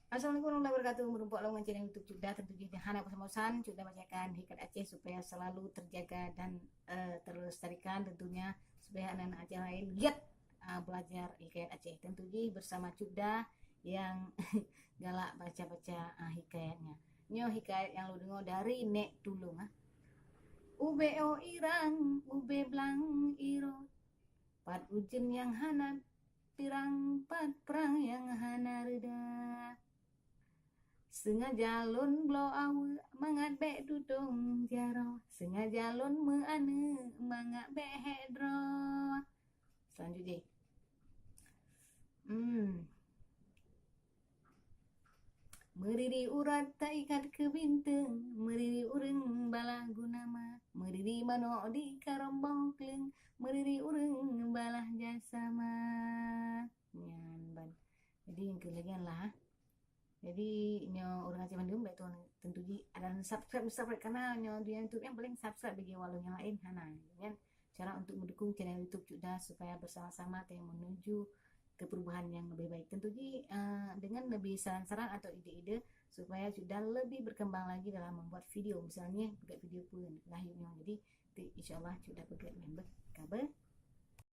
Assalamualaikum warahmatullahi wabarakatuh. Berjumpa lagi dengan channel YouTube Cuda. Tentunya Hana bosan-bosan Cuda bacakan Hikayat Aceh supaya selalu terjaga dan terlestarikan, tentunya supaya anak-anak Aceh lain giat belajar Hikayat Aceh. Tentunya bersama Cuda yang galak baca-baca hikayatnya. Nyo hikayat yang lu dengar dari Nek Tulung. Ube o irang, ube blang iro, pat ujen yang hana pirang, pat perang yang hana reda. Sengaja lon blo awe mangat be dudung jaro, sengaja lon me ane mangat be hedro. Selanjutnya. Meriri urat tak ikat ke bintang, meriri ureng balah gunama, meriri manok di karombong keleng, meriri ureng balah jasama. Nyan ban. Jadi yang kelagian lah. Jadi nyo orang Aceh Bandung baik tuan tentu di ada subscribe kanal nyo di YouTube yang paling subscribe bagi walau yang lain hana. Kemudian cara untuk mendukung channel YouTube Cuda supaya bersama-sama yang menuju ke perubahan yang lebih baik. Tentunya dengan lebih saran-saran atau ide-ide supaya sudah lebih berkembang lagi dalam membuat video, misalnya buat video pun lah. Jadi insyaallah sudah bergerak member kabar